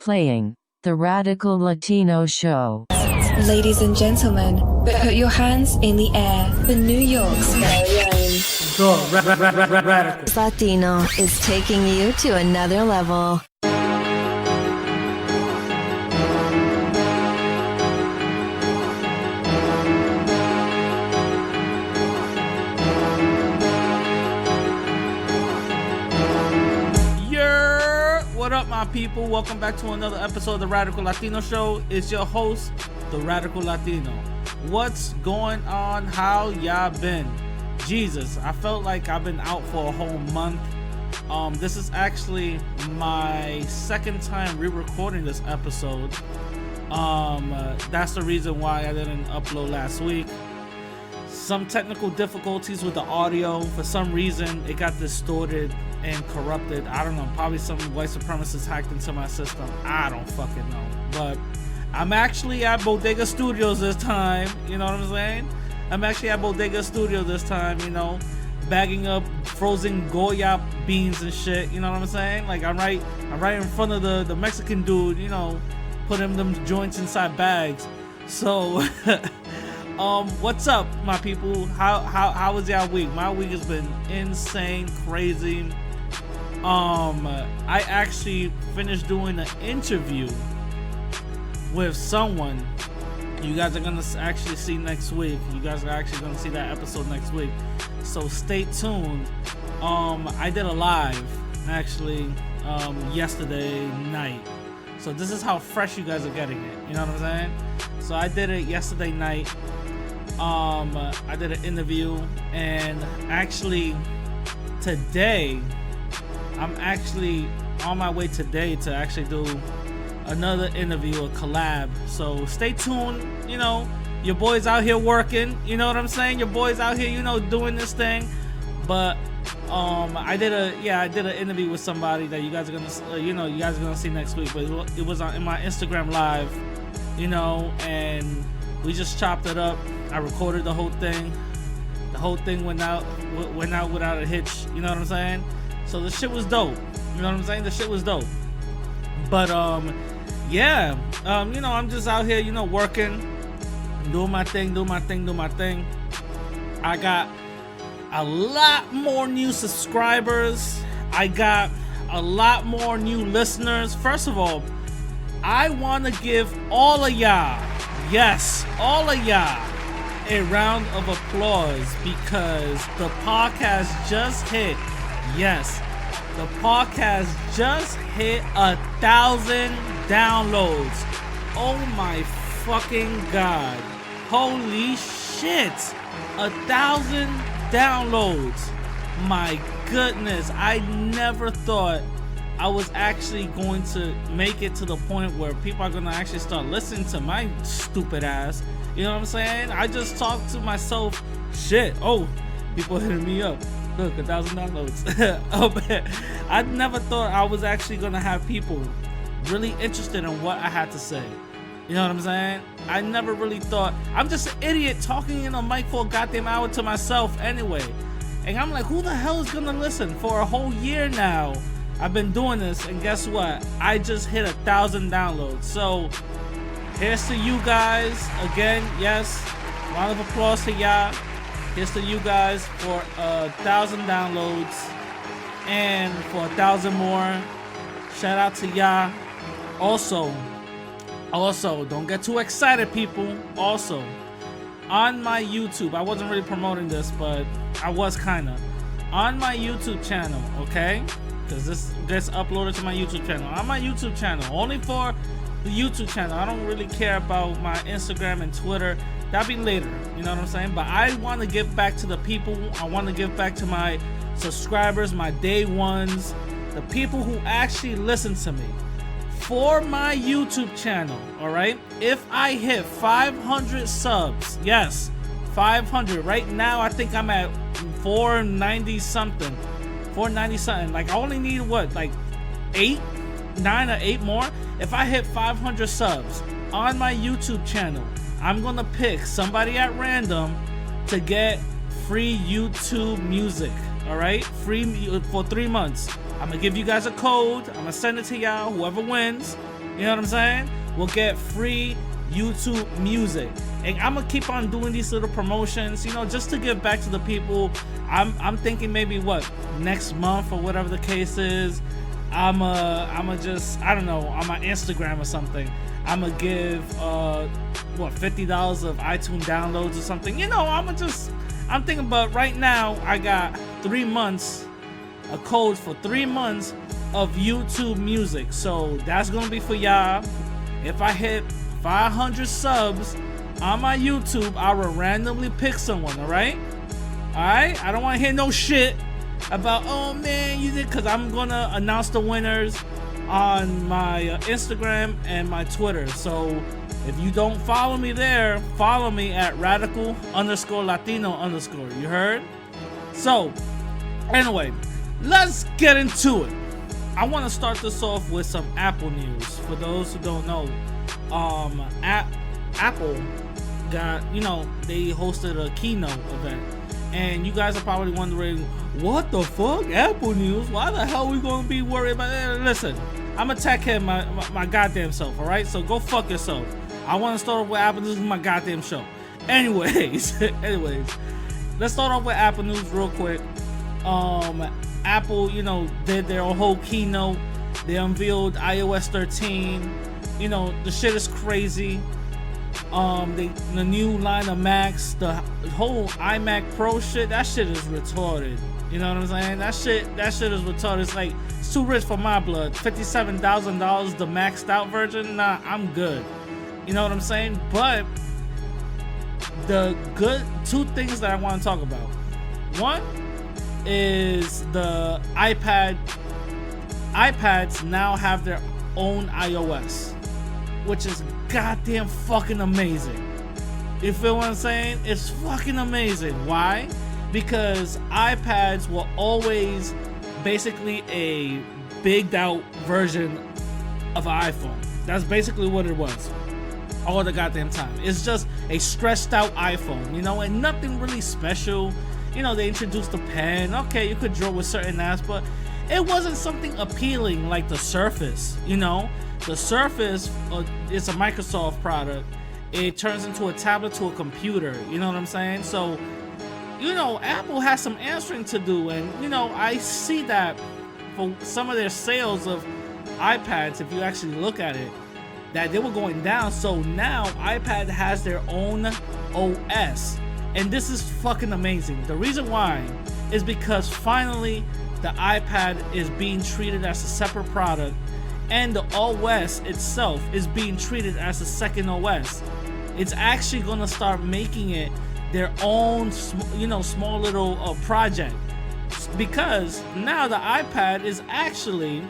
Playing the Radical Latino Show. Ladies and gentlemen, put your hands in the air for New York's very own. The Radical Latino is taking you to another level. What up, my people? Welcome back to another episode of the Radical Latino Show. It's your host, the Radical Latino. What's going on? How y'all been? Jesus, I felt like I've been out for a whole month. This is actually my second time re-recording this episode. That's the reason why I didn't upload last week. Some technical difficulties with the audio. For some reason, it got distorted and corrupted. I don't know, probably some white supremacists hacked into my system. I don't fucking know. But I'm actually at Bodega Studios this time. You know what I'm saying? I'm actually at Bodega Studios this time, you know, bagging up frozen Goya beans and shit. You know what I'm saying? Like I'm right in front of the Mexican dude, you know, putting them joints inside bags. So what's up, my people? How was y'all week? My week has been insane, crazy. I actually finished doing an interview with someone you guys are gonna actually see next week. You guys are actually gonna see that episode next week, so stay tuned. I did a live actually yesterday night, so this is how fresh you guys are getting it. You know what I'm saying? So I did it yesterday night. I did an interview, and actually today I'm actually on my way today to actually do another interview, a collab. So stay tuned. You know, your boy's out here working. You know what I'm saying? Your boy's out here, you know, doing this thing. But I did an interview with somebody that you guys are gonna see next week. But it was in my Instagram live, you know, and we just chopped it up. I recorded the whole thing. The whole thing went out without a hitch. You know what I'm saying? So the shit was dope. You know what I'm saying? The shit was dope. But you know, I'm just out here, you know, working, doing my thing. I got a lot more new subscribers. I got a lot more new listeners. First of all, I want to give all of y'all, yes, all of y'all, a round of applause because the podcast just hit. Yes, the podcast just hit 1,000 downloads. Oh my fucking god. Holy shit. 1,000 downloads. My goodness. I never thought I was actually going to make it to the point where people are going to actually start listening to my stupid ass. You know what I'm saying? I just talked to myself. Shit. Oh, people hitting me up. Look, 1,000 downloads. Oh, man. I never thought I was actually going to have people really interested in what I had to say. You know what I'm saying? I never really thought. I'm just an idiot talking in a mic for a goddamn hour to myself anyway. And I'm like, who the hell is going to listen? For a whole year now, I've been doing this. And guess what? I just hit 1,000 downloads. So here's to you guys. Again, yes. Round of applause to y'all. Here's to you guys for 1,000 downloads and for 1,000 more. Shout out to y'all. Also, don't get too excited, people. Also, on my YouTube, I wasn't really promoting this, but I was kinda. On my YouTube channel, okay? Because this gets uploaded to my YouTube channel. On my YouTube channel, only for the YouTube channel. I don't really care about my Instagram and Twitter. That'll be later, you know what I'm saying? But I want to give back to the people. I want to give back to my subscribers, my day ones, the people who actually listen to me. For my YouTube channel, all right? If I hit 500 subs, yes, 500. Right now, I think I'm at 490 something. Like, I only need what, like 9 or 8 more? If I hit 500 subs on my YouTube channel, I'm gonna pick somebody at random to get free YouTube music. All right, free for 3 months. I'm gonna give you guys a code. I'm gonna send it to y'all. Whoever wins, you know what I'm saying, will get free YouTube music. And I'm gonna keep on doing these little promotions, you know, just to give back to the people. I'm thinking maybe next month or whatever the case is, I'ma just, I don't know, on my Instagram or something, I'ma give $50 of iTunes downloads or something. You know, I'm thinking, but right now I got 3 months, a code for 3 months of YouTube music. So that's gonna be for y'all. If I hit 500 subs on my YouTube, I will randomly pick someone, alright? Alright? I don't want to hear no shit about, oh man, you did, because I'm gonna announce the winners on my Instagram and my Twitter. So if you don't follow me there, follow me at radical_Latino_. You heard? So anyway, let's get into it. I want to start this off with some Apple news. For those who don't know, Apple got, you know, they hosted a keynote event, and you guys are probably wondering, what the fuck, Apple news? Why the hell are we gonna be worried about that? Listen, I'm a tech head my goddamn self, all right? So go fuck yourself. I want to start off with Apple news, my goddamn show. Anyways, let's start off with Apple news real quick. Apple, you know, did their whole keynote. They unveiled iOS 13. You know, the shit is crazy. The new line of Macs, the whole iMac Pro shit, that shit is retarded. You know what I'm saying? That shit is retarded. It's like, it's too rich for my blood. $57,000, the maxed out version. Nah, I'm good. You know what I'm saying? But the good two things that I want to talk about. One is the iPads now have their own iOS, which is goddamn fucking amazing. You feel what I'm saying? It's fucking amazing. Why? Because iPads were always basically a bigged out version of an iPhone. That's basically what it was all the goddamn time. It's just a stretched out iPhone, you know, and nothing really special. You know, they introduced the pen. Okay, you could draw with certain apps, but it wasn't something appealing like the Surface. You know, the Surface is a Microsoft product. It turns into a tablet to a computer. You know what I'm saying? So, you know, Apple has some answering to do, and you know, I see that for some of their sales of iPads, if you actually look at it, that they were going down. So now iPad has their own OS. And this is fucking amazing. The reason why is because finally the iPad is being treated as a separate product, and the OS itself is being treated as a second OS. It's actually gonna start making it their own, you know, small little project, because now the iPad is actually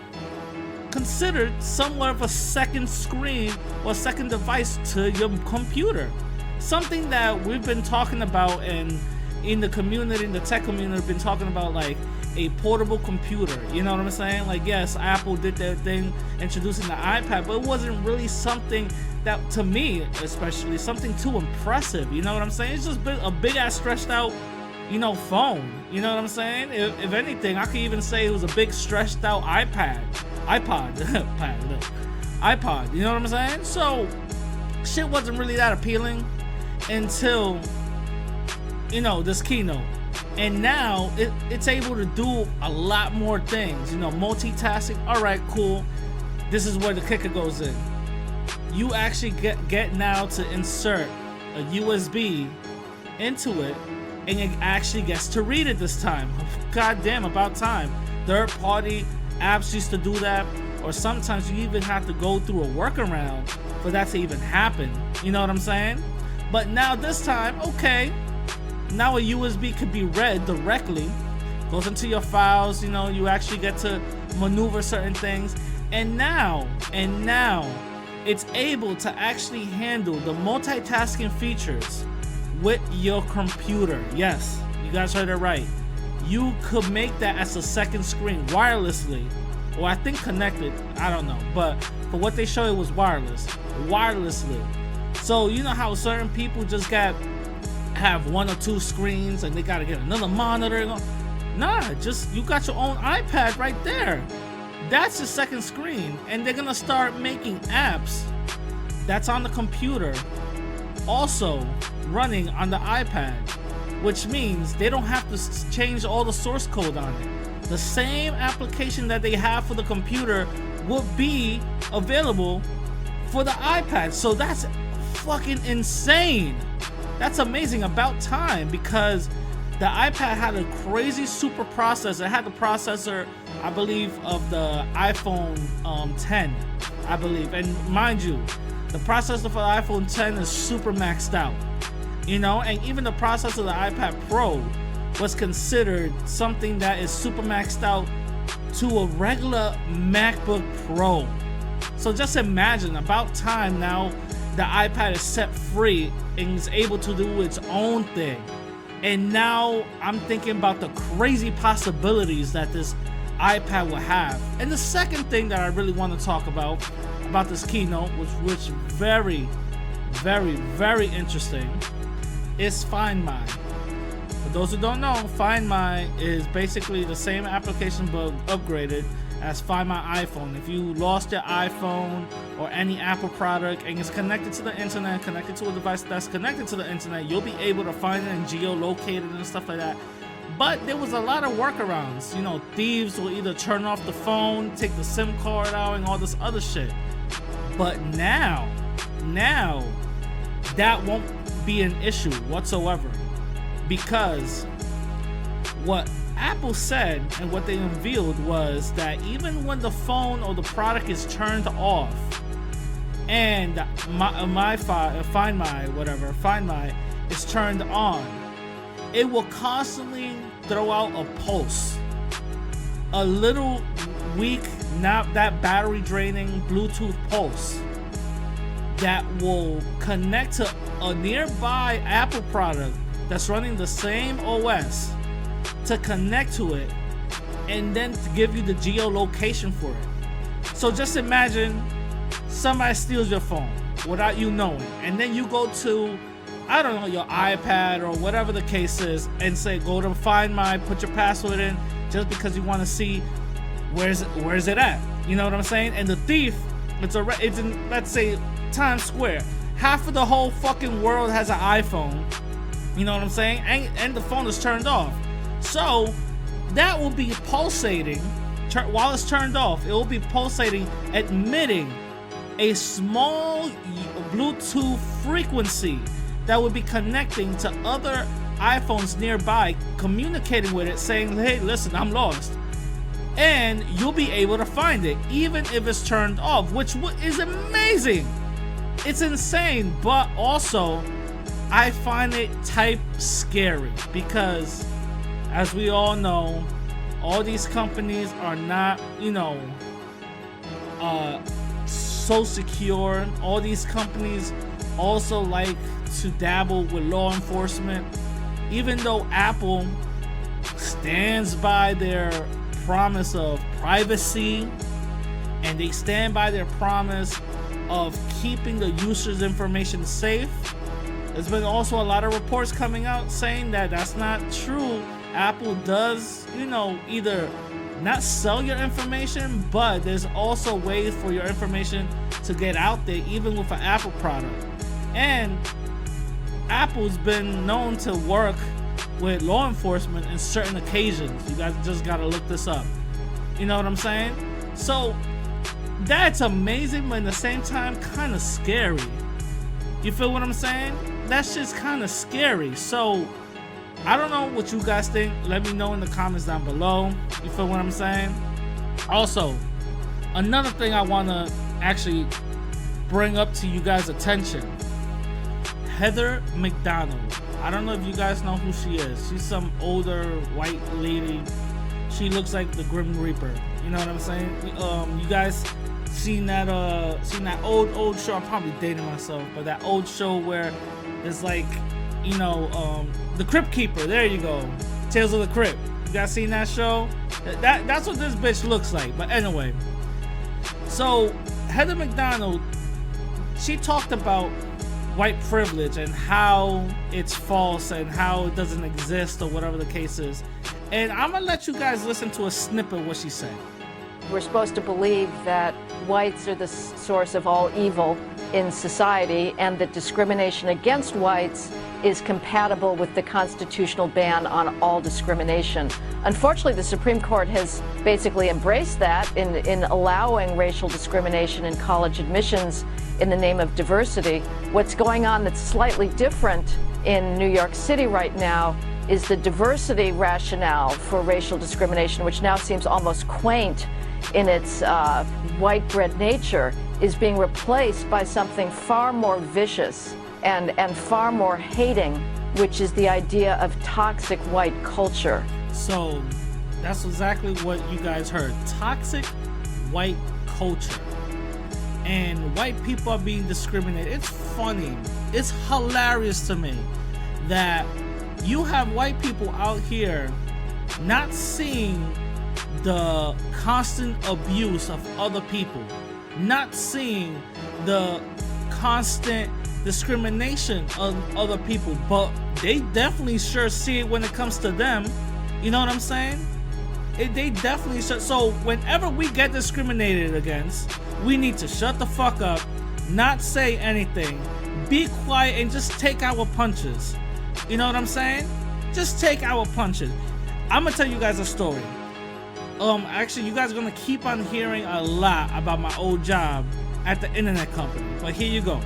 considered somewhat of a second screen or second device to your computer. Something that we've been talking about, and in the community, in the tech community, been talking about, like a portable computer. You know what I'm saying? Like, yes, Apple did their thing introducing the iPad, but it wasn't really something that, to me especially, something too impressive. You know what I'm saying? It's just a big ass stretched out, you know, phone. You know what I'm saying? If anything, I could even say it was a big stretched out iPod. You know what I'm saying? So shit wasn't really that appealing until, you know, this keynote. And now it's able to do a lot more things. You know, multitasking. All right, cool. This is where the kicker goes in. You actually get now to insert a USB into it, and it actually gets to read it this time. God damn, about time. Third-party apps used to do that, or sometimes you even have to go through a workaround for that to even happen. You know what I'm saying? But now this time, okay, now a USB could be read directly, goes into your files. You know, you actually get to maneuver certain things, and now it's able to actually handle the multitasking features with your computer. Yes, you guys heard it right. You could make that as a second screen wirelessly, or I think connected, I don't know, but for what they showed, it was wirelessly. So you know how certain people just have one or two screens and they gotta get another monitor. Nah, just you got your own iPad right there. that's the second screen, and they're gonna start making apps that's on the computer also running on the iPad, which means they don't have to change all the source code on it. The same application that they have for the computer will be available for the iPad. So that's fucking insane. That's amazing. About time, because the iPad had a crazy super processor. It had the processor, I believe, of the iPhone 10, I believe. And mind you, the processor for the iPhone 10 is super maxed out, you know, and even the processor of the iPad Pro was considered something that is super maxed out to a regular MacBook Pro. So just imagine, about time now the iPad is set free and is able to do its own thing. And now I'm thinking about the crazy possibilities that this iPad will have. And the second thing that I really want to talk about this keynote, which very, very, very interesting, is Find My. For those who don't know, Find My is basically the same application but upgraded as Find My iPhone. If you lost your iPhone or any Apple product and it's connected to the internet, connected to a device that's connected to the internet, you'll be able to find it and geolocate it and stuff like that. But there was a lot of workarounds. You know, thieves will either turn off the phone, take the SIM card out, and all this other shit. But now that won't be an issue whatsoever, because what Apple said and what they unveiled was that even when the phone or the product is turned off and Find My is turned on, it will constantly throw out a pulse, a little weak, not that battery draining Bluetooth pulse that will connect to a nearby Apple product that's running the same OS to connect to it, and then to give you the geolocation for it. So just imagine somebody steals your phone without you knowing, and then you go to, I don't know, your iPad or whatever the case is, and say go to Find My, put your password in, just because you want to see where's it at. You know what I'm saying? And the thief, it's in, let's say, Times Square. Half of the whole fucking world has an iPhone. You know what I'm saying? And the phone is turned off. So that will be pulsating while it's turned off. It will be pulsating, emitting a small Bluetooth frequency that will be connecting to other iPhones nearby, communicating with it, saying, hey, listen, I'm lost. And you'll be able to find it, even if it's turned off, which is amazing. It's insane, but also I find it type scary, because as we all know, all these companies are not, so secure. All these companies also like to dabble with law enforcement, even though Apple stands by their promise of privacy and they stand by their promise of keeping the user's information safe. There's been also a lot of reports coming out saying that that's not true. Apple does, either not sell your information, but there's also ways for your information to get out there, even with an Apple product. And Apple's been known to work with law enforcement in certain occasions. You guys just gotta look this up. You know what I'm saying? So that's amazing, but at the same time, kind of scary. You feel what I'm saying? That's just kind of scary. So I don't know what you guys think. Let me know in the comments down below. You feel what I'm saying? Also, another thing I want to actually bring up to you guys' attention. Heather McDonald. I don't know if you guys know who she is. She's some older white lady. She looks like the Grim Reaper. You know what I'm saying? You guys seen that old show? I'm probably dating myself, but that old show where it's like, the Crypt Keeper. There you go. Tales of the Crypt. You guys seen that show? That's what this bitch looks like. But anyway, so Heather McDonald, she talked about white privilege and how it's false and how it doesn't exist or whatever the case is. And I'm gonna let you guys listen to a snippet of what she said. we're supposed to believe that whites are the source of all evil in society and that discrimination against whites is compatible with the constitutional ban on all discrimination. Unfortunately, the Supreme Court has basically embraced that in allowing racial discrimination in college admissions in the name of diversity. What's going on that's slightly different in New York City right now is the diversity rationale for racial discrimination, which now seems almost quaint in its white bread nature, is being replaced by something far more vicious and far more hating, which is the idea of toxic white culture. So that's exactly what you guys heard. Toxic white culture. And white people are being discriminated. It's funny. It's hilarious to me that you have white people out here not seeing the constant abuse of other people, not seeing the constant discrimination of other people, but they definitely sure see it when it comes to them. You know what I'm saying? They definitely sure. So whenever we get discriminated against, we need to shut the fuck up, not say anything, be quiet, and just take our punches. You know what I'm saying? Just take our punches. I'm gonna tell you guys a story. Actually, you guys are gonna keep on hearing a lot about my old job at the internet company, but here you go.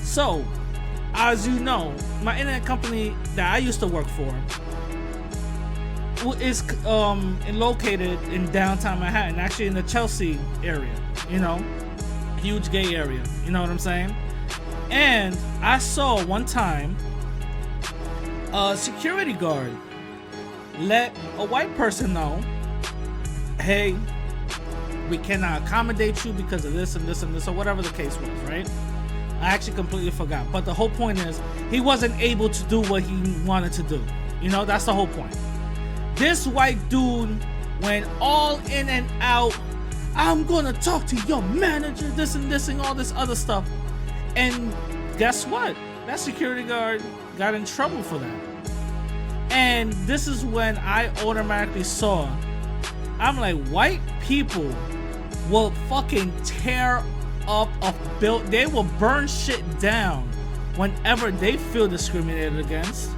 So, as you know, my internet company that I used to work for is located in downtown Manhattan, actually in the Chelsea area, you know, huge gay area, you know what I'm saying? And I saw one time a security guard let a white person know, hey, we cannot accommodate you because of this and this and this, or whatever the case was, right? I actually completely forgot. But the whole point is, he wasn't able to do what he wanted to do. You know, that's the whole point. This white dude went all in and out. I'm gonna talk to your manager, this and this and all this other stuff. And guess what? That security guard got in trouble for that. And this is when I automatically saw, I'm like, white people will fucking tear up a build. They will burn shit down whenever they feel discriminated against.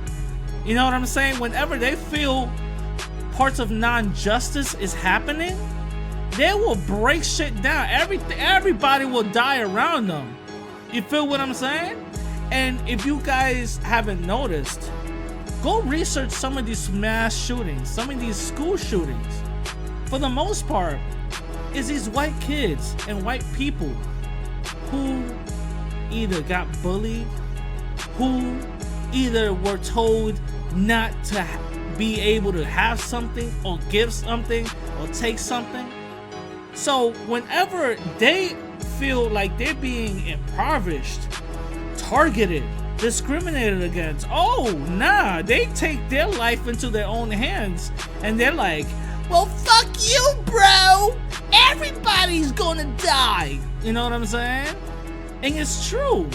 You know what I'm saying? Whenever they feel parts of non-justice is happening, they will break shit down. Everybody will die around them. You feel what I'm saying? And if you guys haven't noticed, go research some of these mass shootings, some of these school shootings. For the most part, is these white kids and white people who either got bullied, who either were told not to be able to have something or give something or take something. So whenever they feel like they're being impoverished, targeted, discriminated against, oh nah, they take their life into their own hands and they're like, well, fuck you, bro, everybody's gonna die. You know what I'm saying? And it's true.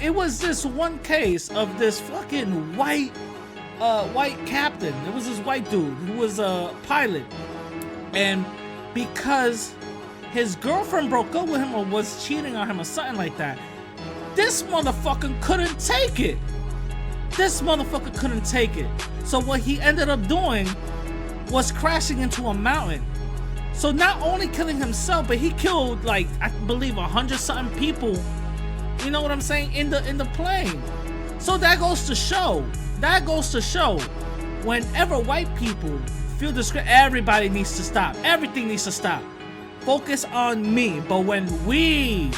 It was this one case of this fucking white captain. It was this white dude who was a pilot, and because his girlfriend broke up with him or was cheating on him or something like that, this motherfucker couldn't take it. So what he ended up doing was crashing into a mountain. So not only killing himself, but he killed, like, I believe 100-something people. You know what I'm saying? In the plane. So that goes to show. Whenever white people feel discriminated, everybody needs to stop. Everything needs to stop. Focus on me. But when we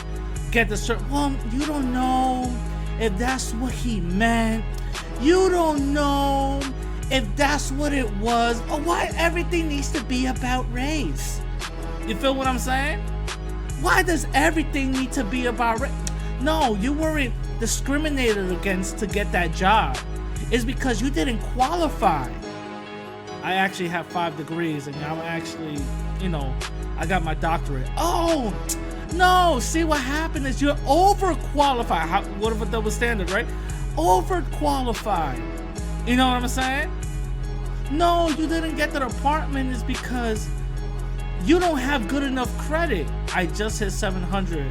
get the well, you don't know if that's what he meant. You don't know if that's what it was, or why everything needs to be about race. You feel what I'm saying? Why does everything need to be about race? No, you weren't discriminated against to get that job. It's because you didn't qualify. I actually have 5 degrees and I'm actually, you know, I got my doctorate. Oh, no, see what happened is you're overqualified. What if a double standard, right? Overqualified. You know what I'm saying? No, you didn't get the department is because you don't have good enough credit. I just hit 700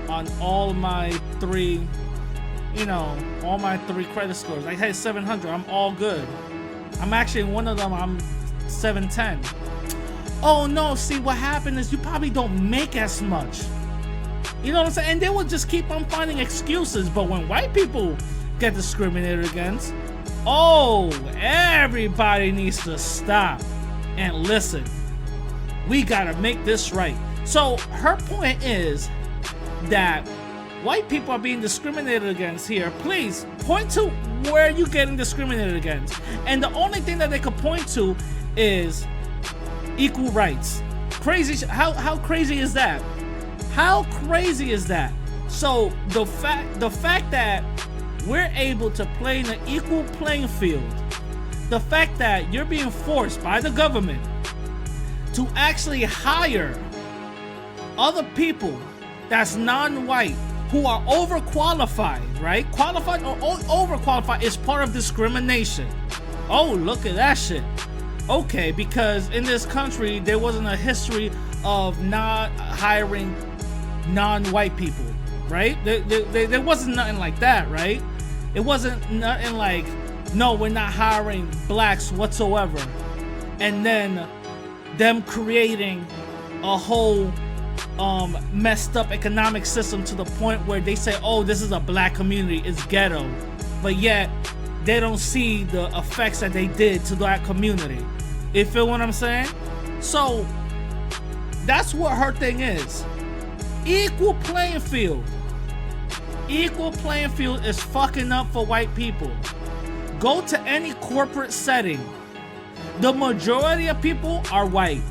on all my three, all my three credit scores. I hit 700. I'm all good. I'm actually in one of them. I'm 710. Oh no, see what happened is you probably don't make as much. You know what I'm saying? And they will just keep on finding excuses. But when white people get discriminated against, oh, everybody needs to stop and listen. We gotta make this right. So her point is that white people are being discriminated against here. Please point to where you're getting discriminated against. And the only thing that they could point to is equal rights. Crazy. How crazy is that? How crazy is that? So the fact that we're able to play in an equal playing field, the fact that you're being forced by the government to actually hire other people that's non-white who are overqualified, right? Qualified or overqualified is part of discrimination. Oh, look at that shit. Okay, because in this country there wasn't a history of not hiring non-white people, right? There wasn't nothing like that, right? It wasn't nothing like, no, we're not hiring blacks whatsoever. And then them creating a whole messed up economic system to the point where they say, oh, this is a black community, it's ghetto. But yet, they don't see the effects that they did to that community. You feel what I'm saying? So, that's what her thing is. Equal playing field. Equal playing field is fucking up for white people. Go to any corporate setting. The majority of people are white.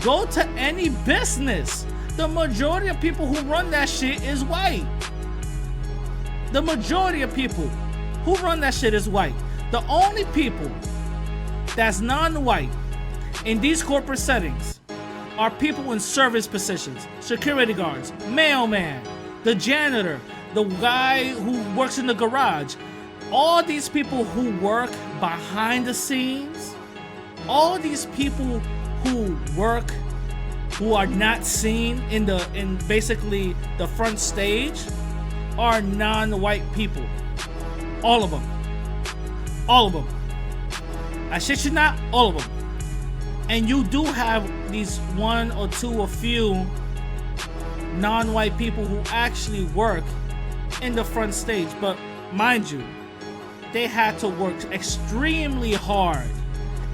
Go to any business. The majority of people who run that shit is white. The majority of people who run that shit is white. The only people that's non-white in these corporate settings are people in service positions, security guards, mailman, the janitor, the guy who works in the garage. All these people who work behind the scenes, all these people who work, who are not seen in basically the front stage, are non-white people. All of them. All of them. I shit you not, all of them. And you do have these one or two or few non-white people who actually work in the front stage. But mind you, they had to work extremely hard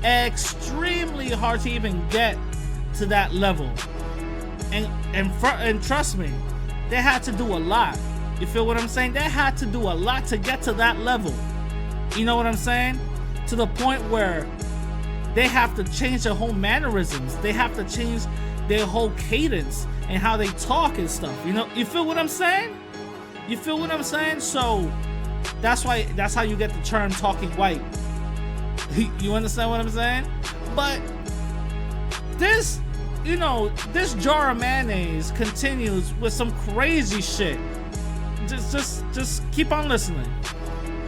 to even get to that level. And trust me, they had to do a lot. You feel what I'm saying? They had to do a lot to get to that level. You know what I'm saying? To the point where they have to change their whole mannerisms. They have to change their whole cadence and how they talk and stuff. You feel what I'm saying? You feel what I'm saying? So that's how you get the term talking white. You understand what I'm saying? But this jar of mayonnaise continues with some crazy shit. Just keep on listening.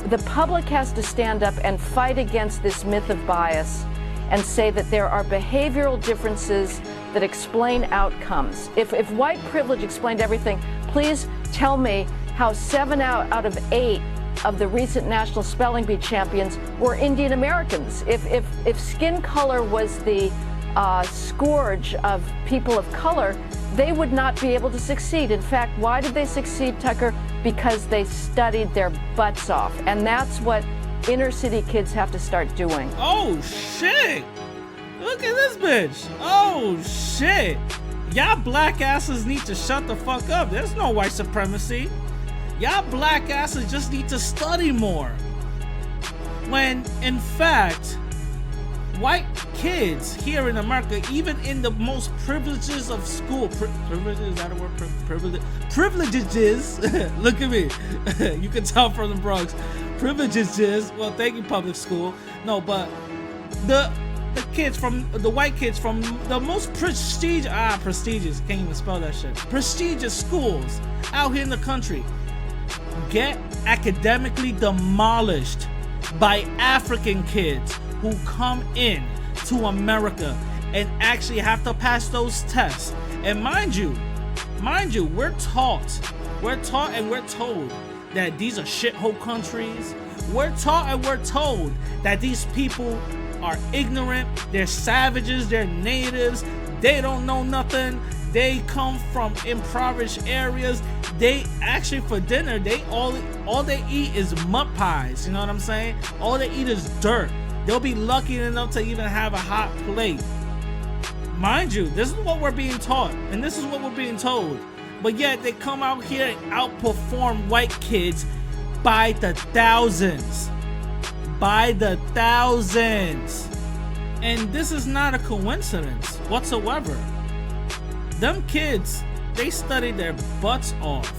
The public has to stand up and fight against this myth of bias and say that there are behavioral differences that explain outcomes. If white privilege explained everything, please tell me how 7 out of 8 of the recent National Spelling Bee champions were Indian Americans. If skin color was the scourge of people of color, they would not be able to succeed. In fact, why did they succeed, Tucker? Because they studied their butts off. And that's what inner city kids have to start doing. Oh, shit. Look at this bitch. Oh, shit. Y'all black asses need to shut the fuck up. There's no white supremacy. Y'all black asses just need to study more. When, in fact, white kids here in America, even in the most privileges of school, privileges, is that a word? Privileges. Look at me. You can tell from the Bronx. Privileges. Well, thank you, public school. No, but the white kids from the most prestigious, can't even spell that shit. Prestigious schools out here in the country get academically demolished by African kids who come in to America and actually have to pass those tests. And mind you, we're taught and we're told that these are shithole countries. We're taught and we're told that these people are ignorant, they're savages, they're natives, they don't know nothing, they come from impoverished areas. They actually, for dinner, all they eat is mud pies, you know what I'm saying? All they eat is dirt. They'll be lucky enough to even have a hot plate. Mind you, this is what we're being taught, and this is what we're being told. But yet they come out here and outperform white kids by the thousands. By the thousands. And this is not a coincidence whatsoever. Them kids, they studied their butts off.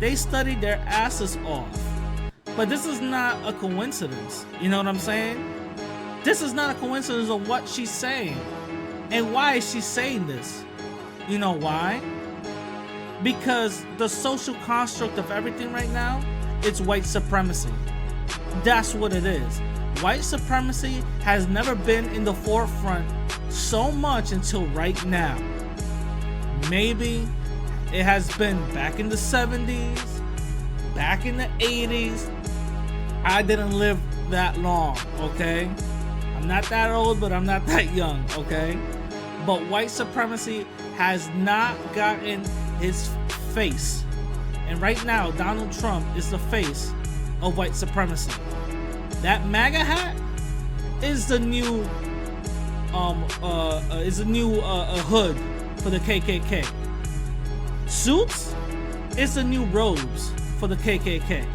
They studied their asses off. But this is not a coincidence. You know what I'm saying? This is not a coincidence of what she's saying. And why is she saying this? You know why? Because the social construct of everything right now, it's white supremacy. That's what it is. White supremacy has never been in the forefront so much until right now. Maybe it has been back in the 70s, back in the 80s. I didn't live that long, okay? I'm not that old, but I'm not that young, okay? But white supremacy has not gotten his face. And right now, Donald Trump is the face of white supremacy. That MAGA hat is the new hood for the KKK. Suits is the new robes for the KKK.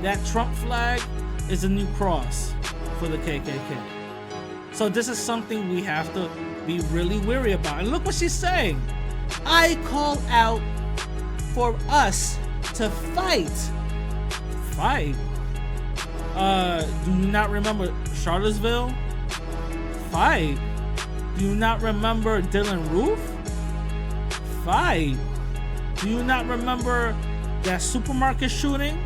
That Trump flag is a new cross for the KKK. So this is something we have to be really wary about. And look what she's saying. I call out for us to fight. Fight? Do you not remember Charlottesville? Fight? Do you not remember Dylan Roof? Fight? Do you not remember that supermarket shooting?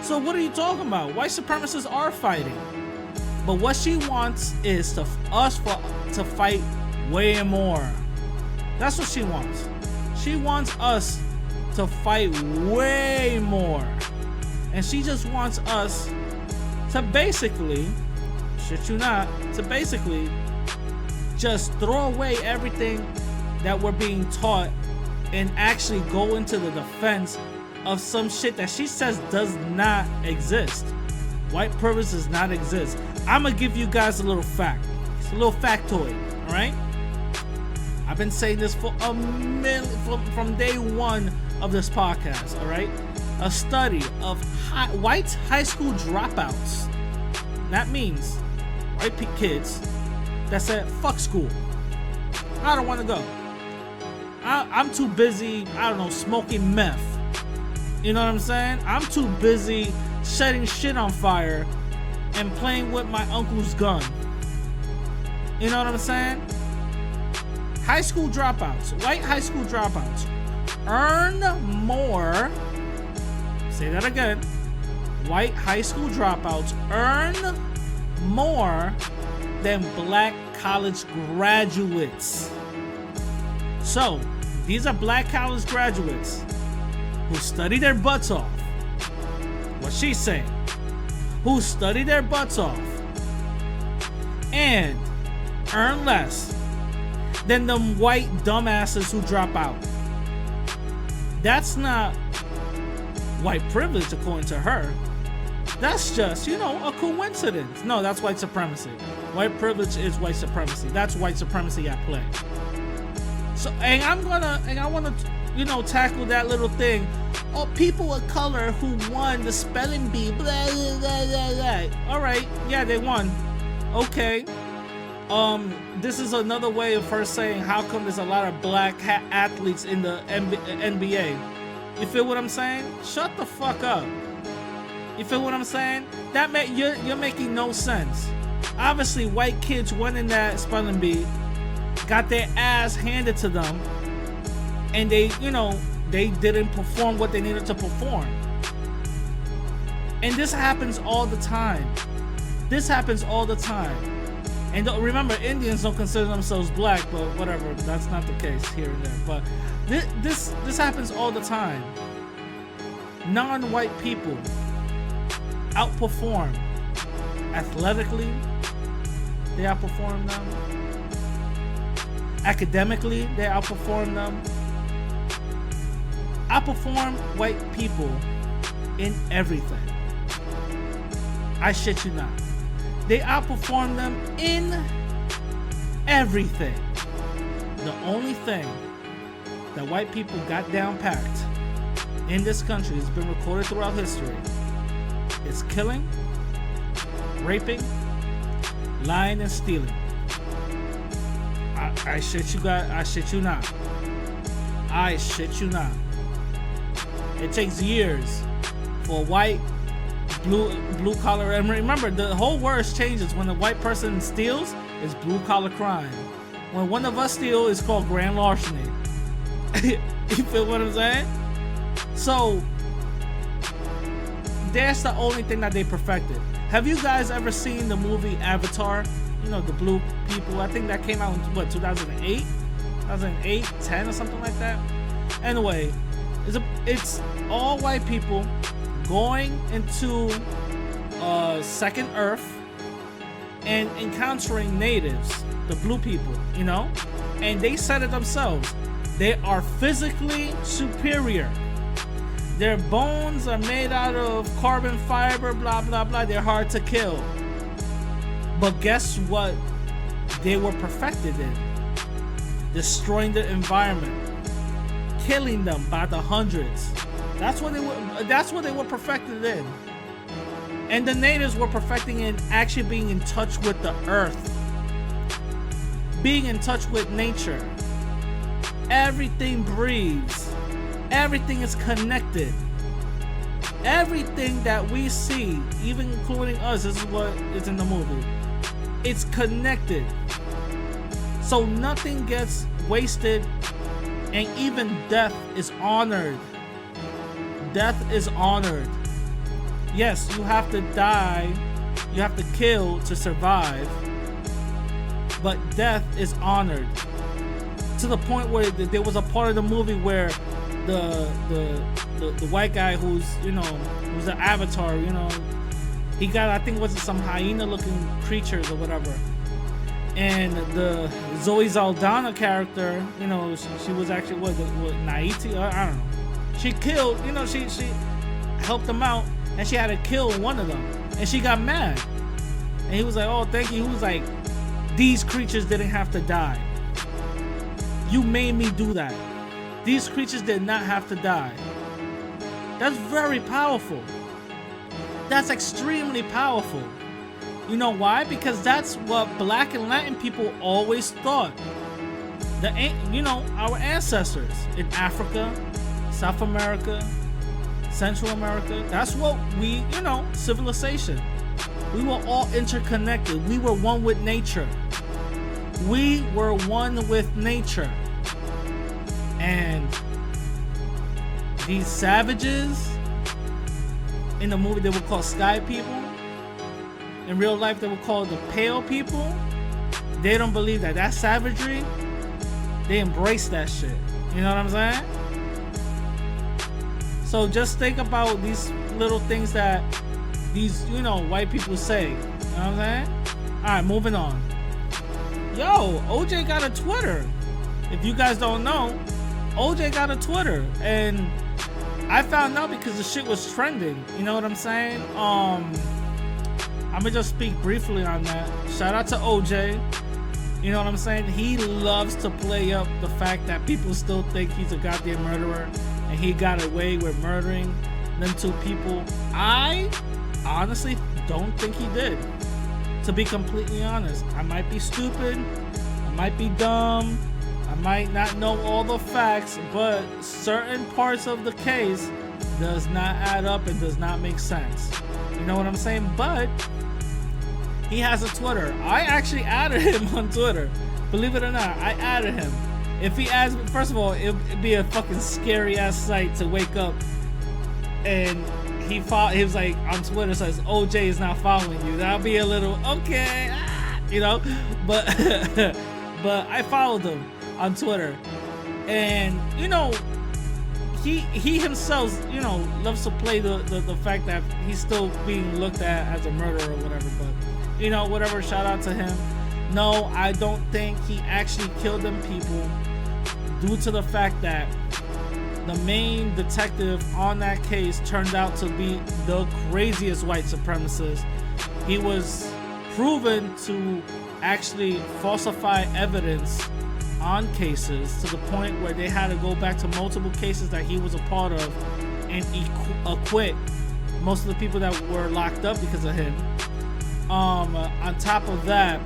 So what are you talking about? White supremacists are fighting. But what she wants is to fight way more. That's what she wants. She wants us to fight way more. And she just wants us to basically, shit you not, to basically just throw away everything that we're being taught and actually go into the defense of some shit that she says does not exist. White privilege does not exist. I'm gonna give you guys a little fact. It's a little factoid, all right? I've been saying this for a minute, from day one of this podcast, all right? A study of white high school dropouts. That means white kids that said, fuck school. I don't want to go. I'm too busy, I don't know, smoking meth. You know what I'm saying? I'm too busy setting shit on fire and playing with my uncle's gun. You know what I'm saying? High school dropouts, white high school dropouts earn more. Say that again. White high school dropouts earn more than black college graduates. So, these are black college graduates who study their butts off. What she's saying. Who study their butts off and earn less than them white dumbasses who drop out. That's not white privilege according to her. That's just, a coincidence. No, that's white supremacy. White privilege is white supremacy. That's white supremacy at play. So, and I want to, tackle that little thing. Oh, people of color who won the spelling bee, blah, blah, blah, blah, blah. All right, yeah, they won. Okay. This is another way of her saying how come there's a lot of black athletes in the NBA. You feel what I'm saying? Shut the fuck up. You feel what I'm saying? You're making no sense. Obviously, white kids went in that spelling bee, got their ass handed to them, and they didn't perform what they needed to perform. And this happens all the time. And remember, Indians don't consider themselves black, but whatever, that's not the case here and there. But this happens all the time. Non-white people outperform athletically. They outperform them. Academically, they outperform them. Outperform white people in everything. I shit you not. They outperform them in everything. The only thing that white people got down packed in this country has been recorded throughout history is killing, raping, lying, and stealing. I shit you guys. I shit you not. I shit you not. It takes years for a white, blue collar, and remember, the whole word changes. When a white person steals, it's blue collar crime. When one of us steal, it's called grand larceny. You feel what I'm saying? So that's the only thing that they perfected. Have you guys ever seen the movie Avatar? You know, the blue people. I think that came out in what, 2008, 10 or something like that. Anyway, it's all white people going into second Earth and encountering natives, the blue people, you know, and they said it themselves. They are physically superior. Their bones are made out of carbon fiber, blah, blah, blah. They're hard to kill. But guess what they were perfected in? Destroying the environment. Killing them by the hundreds. That's what they were perfected in. And the natives were perfecting in actually being in touch with the earth. Being in touch with nature. Everything breathes. Everything is connected. Everything that we see, even including us, this is what is in the movie. It's connected. So nothing gets wasted, and even death is honored. Death is honored. Yes, you have to die, you have to kill to survive, but death is honored. To the point where there was a part of the movie where the white guy who's an avatar, you know, he got, I think, was it some hyena looking creatures or whatever, and the Zoe Saldana character, you know, she was actually what Naiti, I don't know, she killed, you know, she helped him out, and she had to kill one of them, and she got mad, and he was like, oh, thank you. He was like, these creatures didn't have to die. You made me do that. These creatures did not have to die. That's very powerful. That's extremely powerful. You know why? Because that's what Black and Latin people always thought. Our ancestors in Africa, South America, Central America, that's what we, civilization. We were all interconnected. We were one with nature. We were one with nature. And these savages, in the movie they were called sky people. In real life they were called the pale people. They don't believe that. That savagery, they embrace that shit. You know what I'm saying? So just think about these little things that these, white people say. You know what I'm saying? Alright, moving on. Yo, OJ got a Twitter. If you guys don't know, OJ got a Twitter, and I found out because the shit was trending. You know what I'm saying? I'm gonna just speak briefly on that. Shout out to OJ. You know what I'm saying? He loves to play up the fact that people still think he's a goddamn murderer, and he got away with murdering them two people. I honestly don't think he did. To be completely honest, I might be stupid, I might be dumb, I might not know all the facts, but certain parts of the case does not add up and does not make sense. You know what I'm saying? But he has a Twitter. I actually added him on Twitter. Believe it or not, I added him. If he adds me, first of all, it'd be a fucking scary ass sight to wake up and he was like on Twitter says OJ is not following you. That'll be a little okay. you know, but but I followed him on Twitter, and you know, he himself, you know, loves to play the fact that he's still being looked at as a murderer or whatever. But you know, whatever. Shout out to him. No, I don't think he actually killed them people, due to the fact that the main detective on that case turned out to be the craziest white supremacist. He was proven to actually falsify evidence on cases to the point where they had to go back to multiple cases that he was a part of and acquit most of the people that were locked up because of him. On top of that,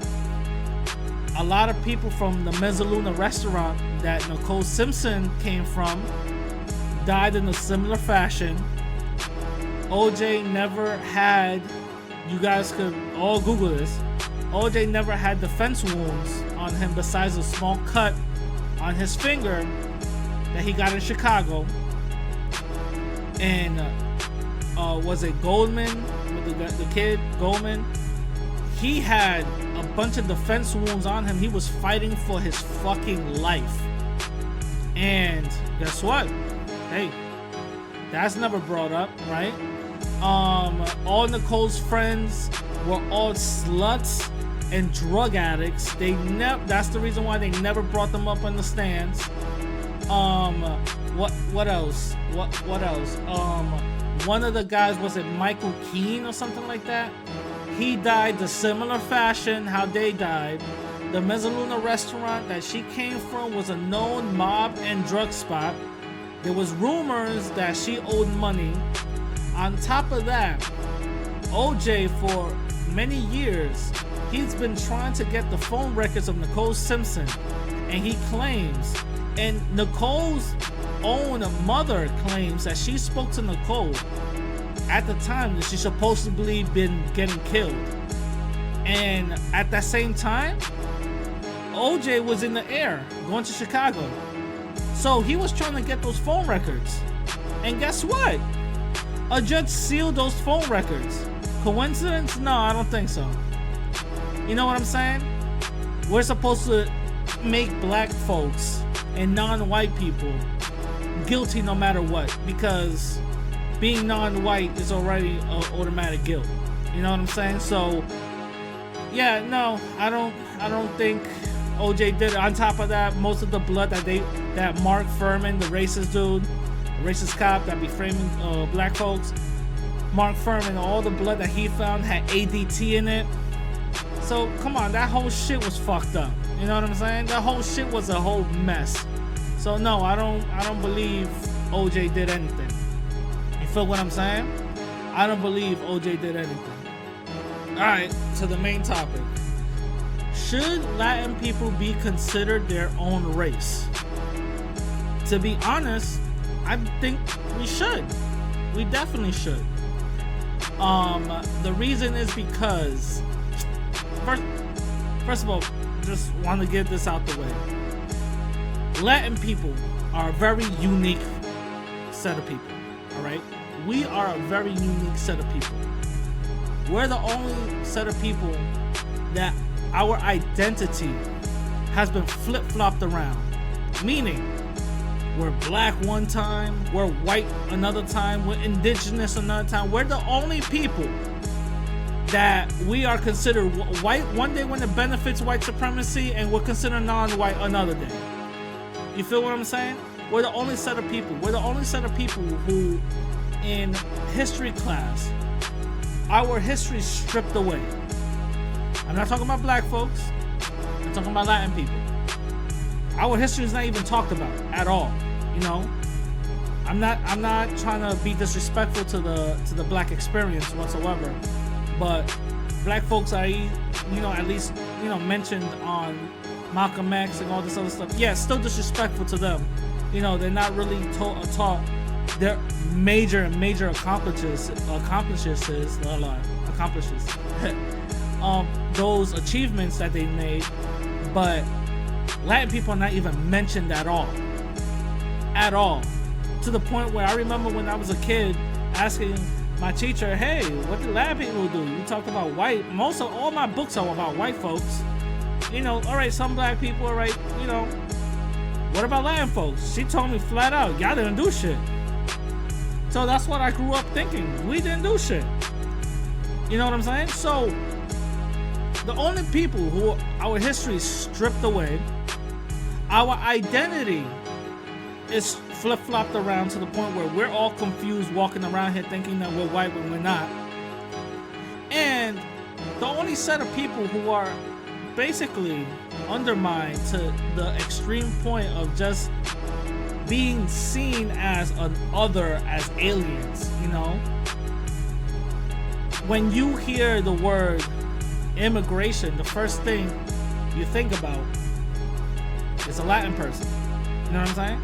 a lot of people from the Mezzaluna restaurant that Nicole Simpson came from died in a similar fashion. OJ never had, you guys could all Google this, OJ never had defense wounds on him besides a small cut on his finger that he got in Chicago. And was it Goldman, the kid Goldman? He had a bunch of defense wounds on him. He was fighting for his fucking life. And guess what? Hey, that's never brought up, right? All Nicole's friends were all sluts and drug addicts. That's the reason why they never brought them up in the stands. What else? What else? One of the guys, was it Michael Keene or something like that? He died the similar fashion how they died. The Mezzaluna restaurant that she came from was a known mob and drug spot. There was rumors that she owed money. On top of that, OJ for many years, he's been trying to get the phone records of Nicole Simpson, and he claims, and Nicole's own mother claims that she spoke to Nicole at the time that she's supposedly been getting killed. And at that same time, OJ was in the air going to Chicago. So he was trying to get those phone records. And guess what? A judge sealed those phone records. Coincidence? No, I don't think so. You know what I'm saying? We're supposed to make black folks and non-white people guilty no matter what, because being non-white is already automatic guilt. You know what I'm saying? So yeah, no, I don't think OJ did it. On top of that, most of the blood that Mark Furman, the racist dude, the racist cop that be framing black folks, Mark Furman, all the blood that he found had ADT in it. So come on, that whole shit was fucked up. You know what I'm saying? That whole shit was a whole mess. So no, I don't believe OJ did anything. You feel what I'm saying? I don't believe OJ did anything. Alright, to the main topic. Should Latin people be considered their own race? To be honest, I think we should. We definitely should. The reason is because first of all, just want to get this out the way. Latin people are a very unique set of people. Alright? We are a very unique set of people. We're the only set of people that our identity has been flip-flopped around. Meaning, we're black one time, we're white another time, we're indigenous another time. We're the only people that we are considered white one day when it benefits white supremacy, and we're considered non-white another day. You feel what I'm saying? We're the only set of people. We're the only set of people who, in history class, our history is stripped away. I'm not talking about black folks. I'm talking about Latin people. Our history is not even talked about at all. You know, I'm not trying to be disrespectful to the black experience whatsoever, but black folks are, you know, at least, you know, mentioned on Malcolm X and all this other stuff. Yeah, still disrespectful to them. You know, they're not really taught their major accomplishes those achievements that they made, but Latin people are not even mentioned at all, to the point where I remember when I was a kid asking my teacher, hey, what did Latin people do? You talked about white. Most of all my books are about white folks. You know, all right, some black people, all right, you know. What about Latin folks? She told me flat out, y'all didn't do shit. So that's what I grew up thinking. We didn't do shit. You know what I'm saying? So the only people who our history is stripped away, our identity is flip-flopped around to the point where we're all confused walking around here thinking that we're white when we're not. And the only set of people who are basically undermined to the extreme point of just being seen as an other, as aliens, you know? When you hear the word immigration, the first thing you think about is a Latin person. You know what I'm saying?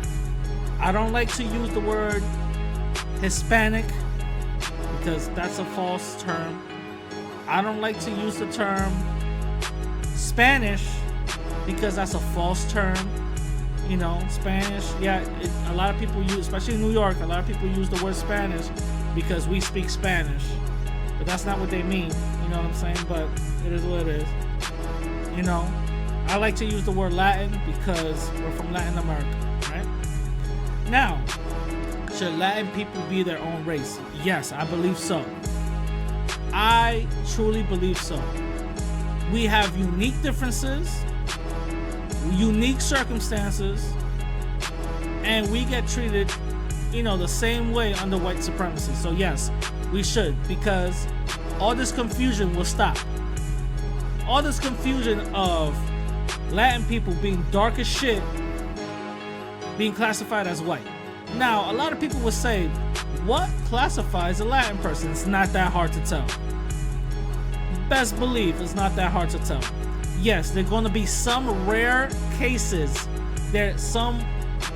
I don't like to use the word Hispanic because that's a false term. I don't like to use the term Spanish because that's a false term. You know, Spanish, yeah, a lot of people use, especially in New York, a lot of people use the word Spanish because we speak Spanish. But that's not what they mean, you know what I'm saying? But it is what it is. You know, I like to use the word Latin because we're from Latin America, right? Now, should Latin people be their own race? Yes, I believe so. I truly believe so. We have unique differences, unique circumstances, and we get treated, you know, the same way under white supremacy. So yes, we should, because all this confusion will stop. All this confusion of Latin people being dark as shit being classified as white. Now, a lot of people would say, what classifies a Latin person? It's not that hard to tell. Best believe it's not that hard to tell. Yes, there are going to be some rare cases. Some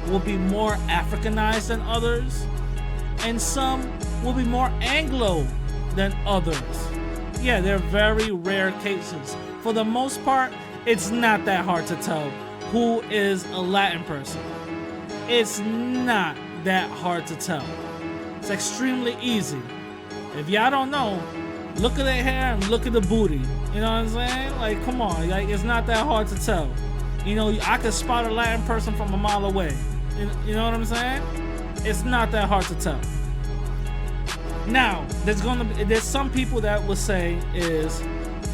will be more Africanized than others, and some will be more Anglo than others. Yeah, they're very rare cases. For the most part, it's not that hard to tell who is a Latin person. It's not that hard to tell. It's extremely easy. If y'all don't know, look at their hair and look at the booty. You know what I'm saying? Like, come on. Like, it's not that hard to tell. You know, I could spot a Latin person from a mile away. You know what I'm saying? It's not that hard to tell. Now, there's some people that will say is,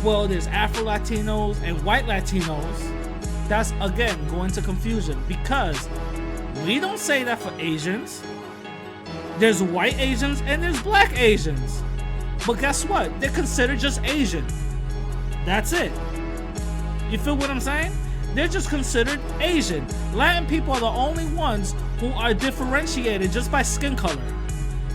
well, there's Afro-Latinos and white Latinos. That's, again, going to confusion because we don't say that for Asians. There's white Asians and there's black Asians. But guess what? They're considered just Asian. That's it. You feel what I'm saying? They're just considered Asian. Latin people are the only ones who are differentiated just by skin color.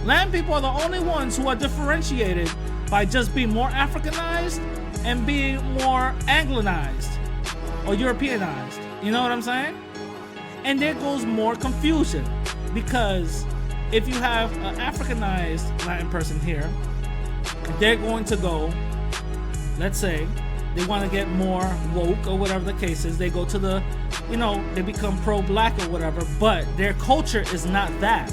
Latin people are the only ones who are differentiated by just being more Africanized and being more Anglicized or Europeanized. You know what I'm saying? And there goes more confusion because if you have an Africanized Latin person here, they're going to go, let's say, they want to get more woke or whatever the case is. They go to the, you know, they become pro-black or whatever, but their culture is not that.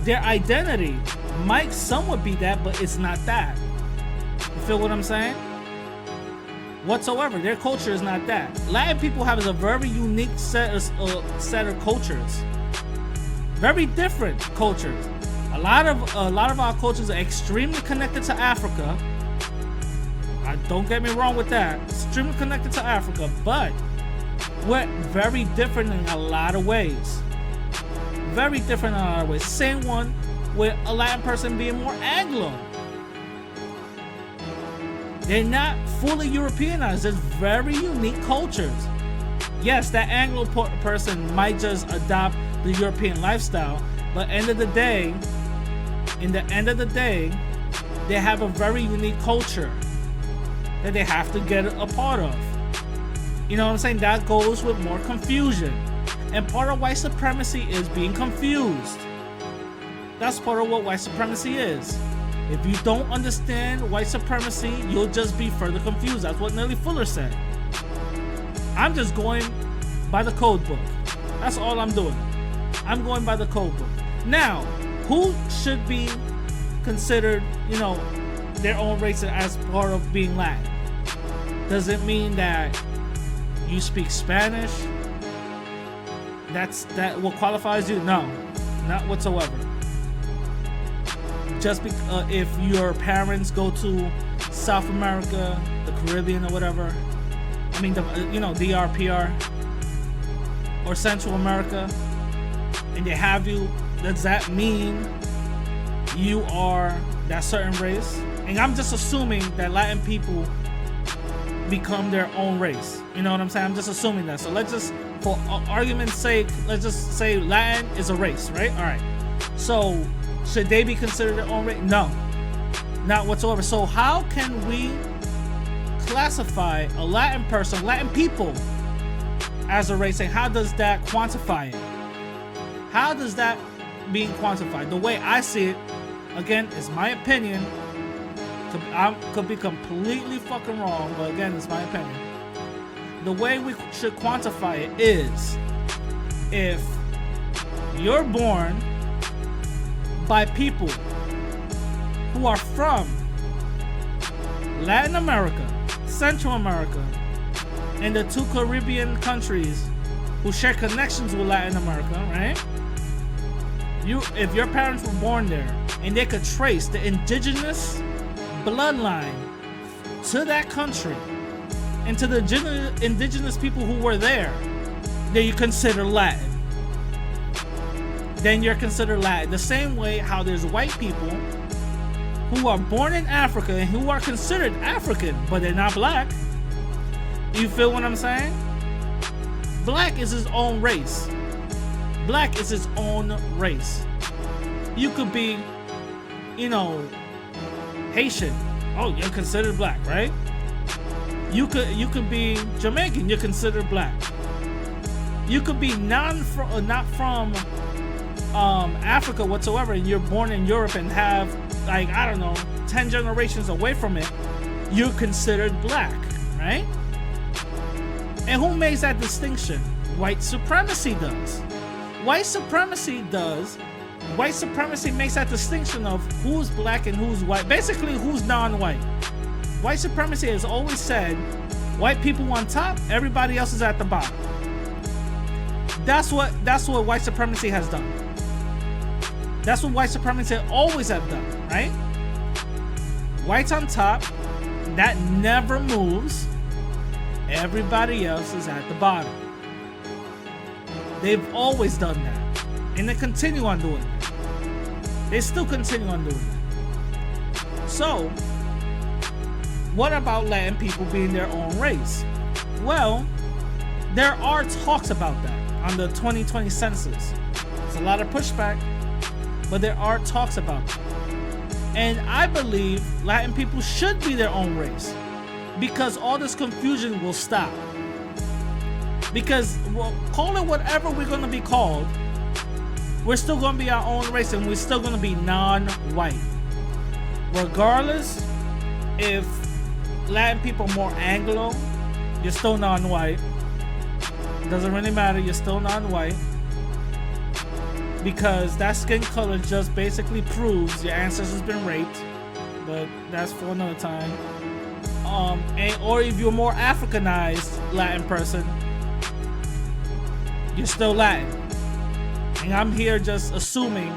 Their identity might somewhat be that, but it's not that. You feel what I'm saying? Whatsoever, their culture is not that. Latin people have a very unique set of cultures. Very different cultures. A lot of our cultures are extremely connected to Africa. Don't get me wrong with that. Extremely connected to Africa, but we're very different in a lot of ways. Very different in a lot of ways. Same one with a Latin person being more Anglo. They're not fully Europeanized. There's very unique cultures. Yes, that Anglo person might just adopt the European lifestyle, but in the end of the day, they have a very unique culture that they have to get a part of. You know what I'm saying? That goes with more confusion. And part of white supremacy is being confused. That's part of what white supremacy is. If you don't understand white supremacy, you'll just be further confused. That's what Nellie Fuller said. I'm just going by the code book. That's all I'm doing. I'm going by the code book. Now, who should be considered, their own race as part of being Latin? Does it mean that you speak Spanish? That what qualifies you? No, not whatsoever. Just if your parents go to South America, the Caribbean, or whatever, I mean, DR, PR, or Central America, and they have you, does that mean you are that certain race? And I'm just assuming that Latin people become their own race. You know what I'm saying? I'm just assuming that. So let's just, for argument's sake, let's just say Latin is a race, right? All right. So should they be considered their own race? No, not whatsoever. So how can we classify a Latin person, Latin people, as a race? And how does that quantify it? How does that being quantified? The way I see it, again, is my opinion. I could be completely fucking wrong, but again, it's my opinion. The way we should quantify it is if you're born by people who are from Latin America, Central America, and the 2 Caribbean countries who share connections with Latin America, right? If your parents were born there and they could trace the indigenous bloodline to that country and to the indigenous people who were there, then you consider Latin. Then you're considered Latin. The same way how there's white people who are born in Africa and who are considered African, but they're not black. You feel what I'm saying? Black is his own race. Black is his own race. You could be, Haitian. Oh, you're considered black, right? You could be Jamaican. You're considered black. You could be not from Africa whatsoever, and you're born in Europe and have 10 generations away from it. You're considered black, right? And who makes that distinction? White supremacy does. White supremacy makes that distinction of who's black and who's white. Basically, who's non-white. White supremacy has always said, white people on top, everybody else is at the bottom. That's what white supremacy has done. That's what white supremacy always have done, right? Whites on top, that never moves. Everybody else is at the bottom. They've always done that. And they continue on doing that. They still continue on doing that. So, what about Latin people being their own race? Well, there are talks about that on the 2020 census. There's a lot of pushback, but there are talks about it. And I believe Latin people should be their own race because all this confusion will stop. Because, call it whatever we're going to be called, we're still going to be our own race and we're still going to be non-white. Regardless if Latin people are more Anglo, you're still non-white. It doesn't really matter, you're still non-white. Because that skin color just basically proves your ancestors been raped. But that's for another time. Or if you're a more Africanized Latin person, you're still Latin. And I'm here just assuming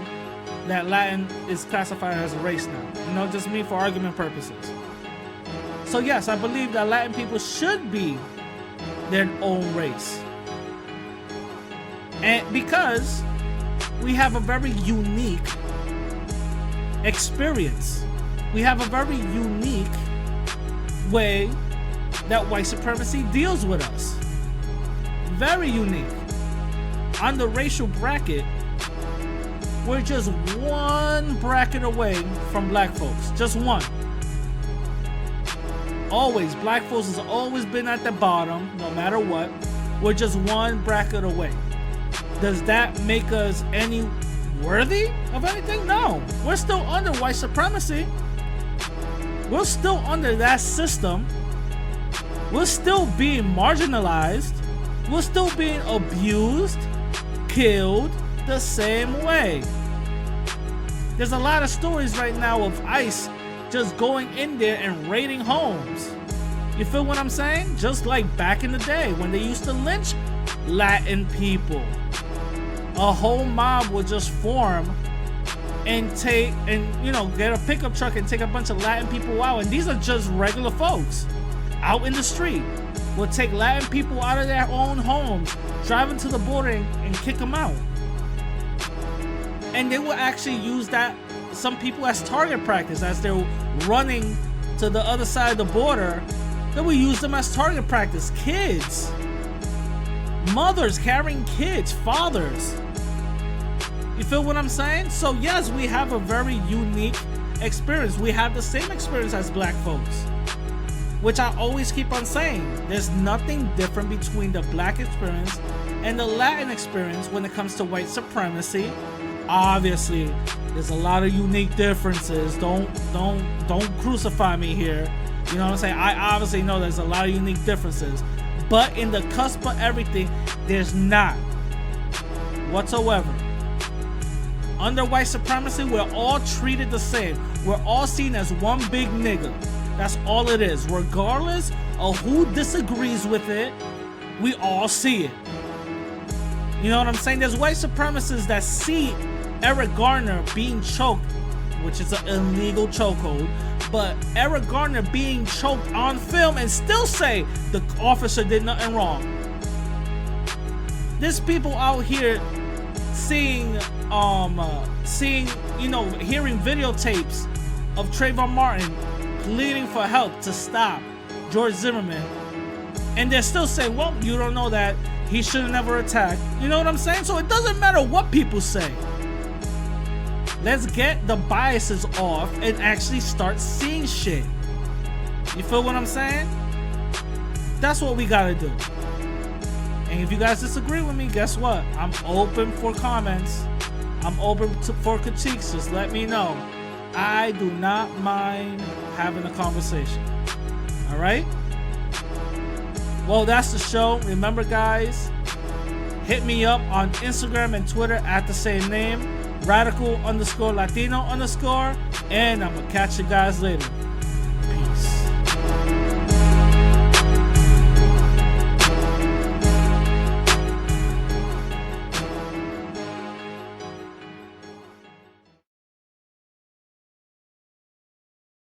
that Latin is classified as a race now. Just me for argument purposes. So yes, I believe that Latin people should be their own race. And because we have a very unique experience. We have a very unique way that white supremacy deals with us. Very unique. On the racial bracket, we're just one bracket away from black folks. Just one. Always. Black folks has always been at the bottom, no matter what. We're just one bracket away. Does that make us any worthy of anything? No. We're still under white supremacy. We're still under that system. We're still being marginalized. We're still being abused, killed the same way. There's a lot of stories right now of ICE just going in there and raiding homes. You feel what I'm saying? Just like back in the day when they used to lynch Latin people. A whole mob would just form and take and, you know, get a pickup truck and take a bunch of Latin people out. And these are just regular folks out in the street. Will take Latin people out of their own homes, drive them to the border and kick them out. And they will actually use that, some people, as target practice. As they're running to the other side of the border, they will use them as target practice. Kids, mothers carrying kids, fathers. You feel what I'm saying? So yes, we have a very unique experience. We have the same experience as black folks, which I always keep on saying. There's nothing different between the black experience and the Latin experience when it comes to white supremacy. Obviously, there's a lot of unique differences. Don't crucify me here. You know what I'm saying? I obviously know there's a lot of unique differences, but in the cusp of everything, there's not whatsoever. Under white supremacy, we're all treated the same. We're all seen as one big nigga. That's all it is. Regardless of who disagrees with it, we all see it. You know what I'm saying? There's white supremacists that see Eric Garner being choked, which is an illegal chokehold, but Eric Garner being choked on film and still say the officer did nothing wrong. There's people out here seeing, you know, hearing videotapes of Trayvon Martin pleading for help to stop George Zimmerman, and they're still saying, well, you don't know that he should have never attacked. You know what I'm saying? So it doesn't matter what people say. Let's get the biases off and actually start seeing shit. You feel what I'm saying? That's what we gotta do. And if you guys disagree with me, guess what? I'm open for comments. I'm open for critiques. Just let me know. I do not mind having a conversation. All right? Well, that's the show. Remember, guys, hit me up on Instagram and Twitter at the same name, radical_Latino_, and I'm gonna catch you guys later.